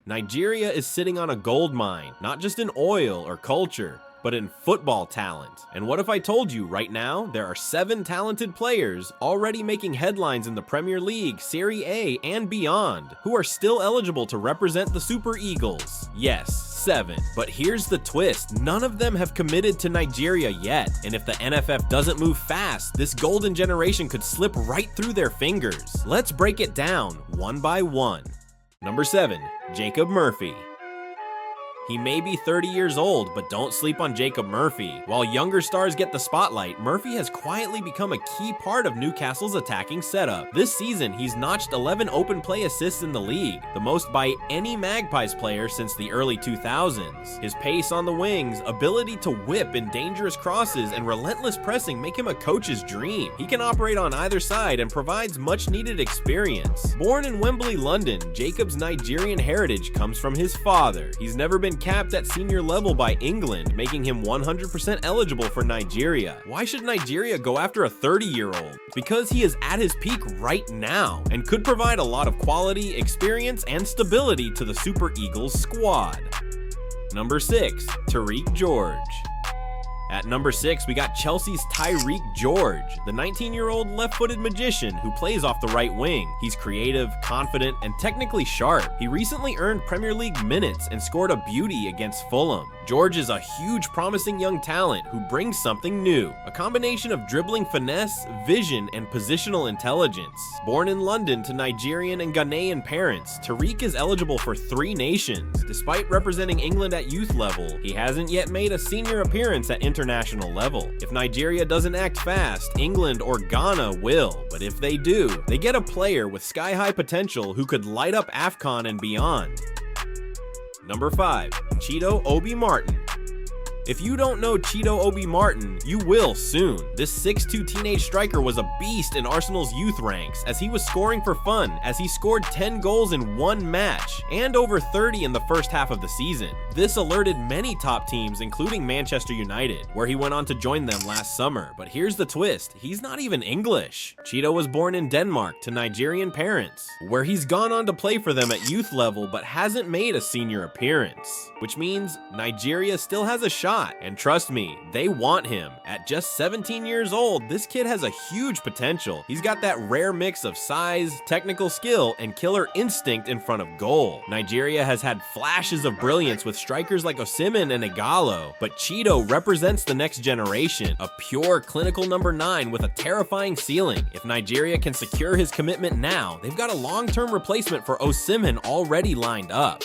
Nigeria is sitting on a gold mine, not just in oil or culture, but in football talent. And what if I told you right now there are 7 talented players already making headlines in the Premier League, Serie A, and beyond, who are still eligible to represent the Super Eagles? Yes, 7. But here's the twist, none of them have committed to Nigeria yet, and if the NFF doesn't move fast, this golden generation could slip right through their fingers. Let's break it down, one by one. Number 7, Jacob Murphy. He may be 30 years old, but don't sleep on Jacob Murphy. While younger stars get the spotlight, Murphy has quietly become a key part of Newcastle's attacking setup. This season, he's notched 11 open play assists in the league, the most by any Magpies player since the early 2000s. His pace on the wings, ability to whip in dangerous crosses, and relentless pressing make him a coach's dream. He can operate on either side and provides much-needed experience. Born in Wembley, London, Jacob's Nigerian heritage comes from his father. He's never been capped at senior level by England, making him 100% eligible for Nigeria. Why should Nigeria go after a 30-year-old? Because he is at his peak right now and could provide a lot of quality, experience, and stability to the Super Eagles squad. Number 6, Tariq George. At number 6, we got Chelsea's Tyreek George, the 19-year-old left-footed magician who plays off the right wing. He's creative, confident, and technically sharp. He recently earned Premier League minutes and scored a beauty against Fulham. George is a huge, promising young talent who brings something new, a combination of dribbling finesse, vision, and positional intelligence. Born in London to Nigerian and Ghanaian parents, Tariq is eligible for 3 nations. Despite representing England at youth level, he hasn't yet made a senior appearance at international level. If Nigeria doesn't act fast, England or Ghana will, but if they do, they get a player with sky-high potential who could light up AFCON and beyond. Number 5, Chido Obi Martin. If you don't know Chido Obi Martin, you will soon. This 6'2" teenage striker was a beast in Arsenal's youth ranks, as he was scoring for fun, as he scored 10 goals in 1 match, and over 30 in the first half of the season. This alerted many top teams, including Manchester United, where he went on to join them last summer. But here's the twist, he's not even English. Chido was born in Denmark to Nigerian parents, where he's gone on to play for them at youth level but hasn't made a senior appearance. Which means Nigeria still has a shot. And trust me, they want him. At just 17 years old, this kid has a huge potential. He's got that rare mix of size, technical skill, and killer instinct in front of goal. Nigeria has had flashes of brilliance with strikers like Osimhen and Igalo, but Chido represents the next generation, a pure clinical number 9 with a terrifying ceiling. If Nigeria can secure his commitment now, they've got a long-term replacement for Osimhen already lined up.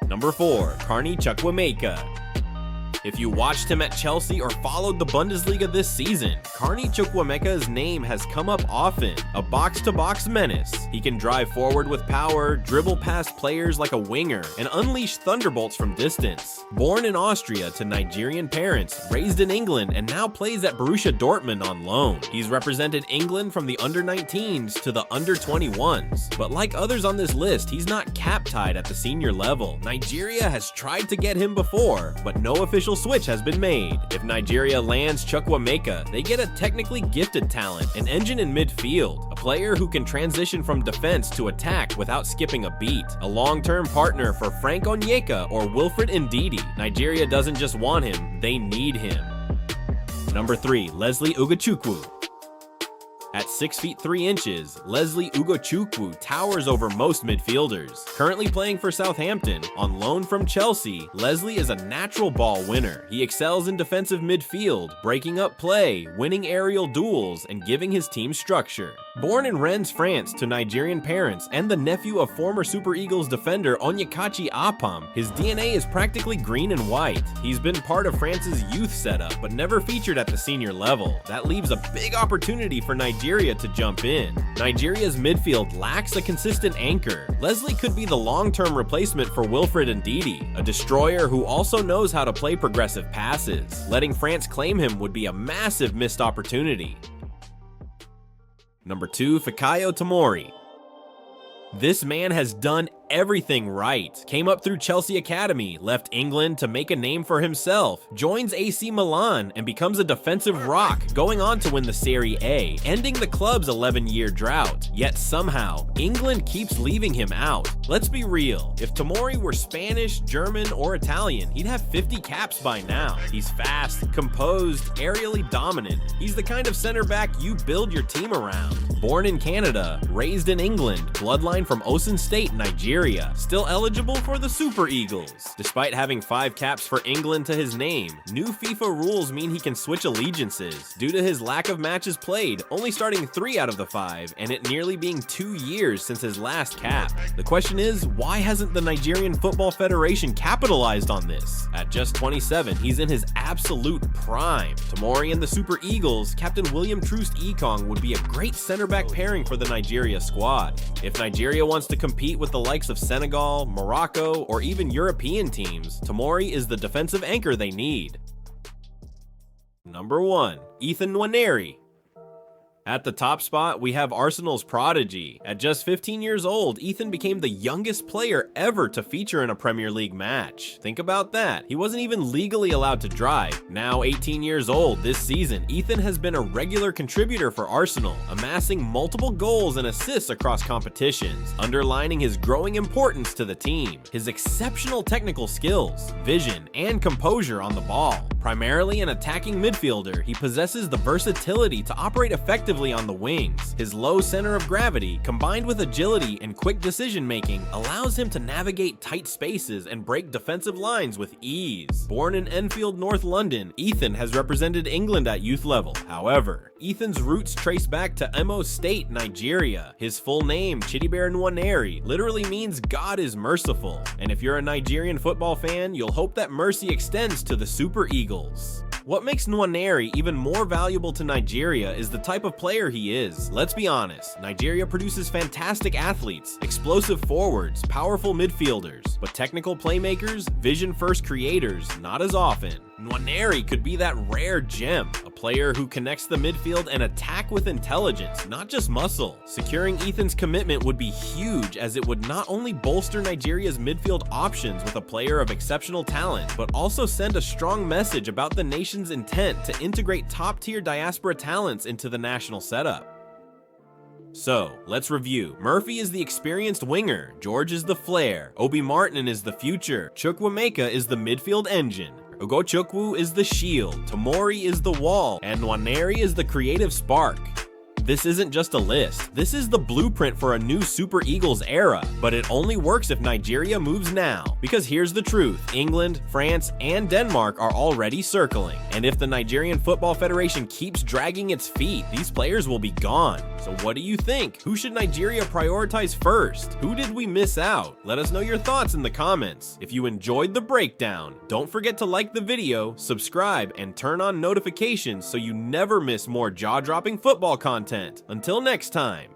Number 4, Carney Chukwuemeka. If you watched him at Chelsea or followed the Bundesliga this season, Carney Chukwuemeka's name has come up often. A box-to-box menace. He can drive forward with power, dribble past players like a winger, and unleash thunderbolts from distance. Born in Austria to Nigerian parents, raised in England, and now plays at Borussia Dortmund on loan. He's represented England from the under-19s to the under-21s. But like others on this list, he's not cap-tied at the senior level. Nigeria has tried to get him before, but no official switch has been made. If Nigeria lands Chukwuemeka, they get a technically gifted talent, an engine in midfield, a player who can transition from defense to attack without skipping a beat, a long-term partner for Frank Onyeka or Wilfred Ndidi. Nigeria doesn't just want him, they need him. Number 3, Leslie Ugochukwu. At 6 feet 3 inches, Leslie Ugochukwu towers over most midfielders. Currently playing for Southampton, on loan from Chelsea, Leslie is a natural ball winner. He excels in defensive midfield, breaking up play, winning aerial duels, and giving his team structure. Born in Rennes, France to Nigerian parents and the nephew of former Super Eagles defender Onyekachi Apam, his DNA is practically green and white. He's been part of France's youth setup, but never featured at the senior level. That leaves a big opportunity for Nigeria to jump in. Nigeria's midfield lacks a consistent anchor. Leslie could be the long-term replacement for Wilfred Ndidi, a destroyer who also knows how to play progressive passes. Letting France claim him would be a massive missed opportunity. Number 2, Fikayo Tomori. This man has done everything right. Came up through Chelsea Academy, left England to make a name for himself, joins AC Milan and becomes a defensive rock, going on to win the Serie A, ending the club's 11-year drought. Yet somehow, England keeps leaving him out. Let's be real, if Tomori were Spanish, German, or Italian, he'd have 50 caps by now. He's fast, composed, aerially dominant. He's the kind of center back you build your team around. Born in Canada, raised in England, bloodline from Osun State, Nigeria, still eligible for the Super Eagles. Despite having 5 caps for England to his name, new FIFA rules mean he can switch allegiances, due to his lack of matches played, only starting 3 out of the 5, and it nearly being 2 years since his last cap. The question is, why hasn't the Nigerian Football Federation capitalized on this? At just 27, he's in his absolute prime. Tomori and the Super Eagles, Captain William Troost Ekong would be a great center back pairing for the Nigeria squad. If Nigeria wants to compete with the likes of Senegal, Morocco, or even European teams, Tomori is the defensive anchor they need. Number 1. Ethan Nwaneri. At the top spot, we have Arsenal's prodigy. At just 15 years old, Ethan became the youngest player ever to feature in a Premier League match. Think about that. He wasn't even legally allowed to drive. Now 18 years old this season, Ethan has been a regular contributor for Arsenal, amassing multiple goals and assists across competitions, underlining his growing importance to the team. His exceptional technical skills, vision, and composure on the ball. Primarily an attacking midfielder, he possesses the versatility to operate effectively on the wings. His low center of gravity, combined with agility and quick decision-making, allows him to navigate tight spaces and break defensive lines with ease. Born in Enfield, North London, Ethan has represented England at youth level. However, Ethan's roots trace back to Imo State, Nigeria. His full name, Chidibere Nwaneri, literally means God is merciful. And if you're a Nigerian football fan, you'll hope that mercy extends to the Super Eagles. What makes Nwaneri even more valuable to Nigeria is the type of player he is. Let's be honest, Nigeria produces fantastic athletes, explosive forwards, powerful midfielders, but technical playmakers, vision-first creators, not as often. Nwaneri could be that rare gem, a player who connects the midfield and attack with intelligence, not just muscle. Securing Ethan's commitment would be huge, as it would not only bolster Nigeria's midfield options with a player of exceptional talent, but also send a strong message about the nation's intent to integrate top-tier diaspora talents into the national setup. So, let's review. Murphy is the experienced winger, George is the flair, Obi Martin is the future, Chukwuemeka is the midfield engine, Ugochukwu is the shield, Tomori is the wall, and Nwaneri is the creative spark. This isn't just a list, this is the blueprint for a new Super Eagles era, but it only works if Nigeria moves now. Because here's the truth, England, France, and Denmark are already circling, and if the Nigerian Football Federation keeps dragging its feet, these players will be gone. So what do you think? Who should Nigeria prioritize first? Who did we miss out? Let us know your thoughts in the comments. If you enjoyed the breakdown, don't forget to like the video, subscribe, and turn on notifications so you never miss more jaw-dropping football content. Until next time.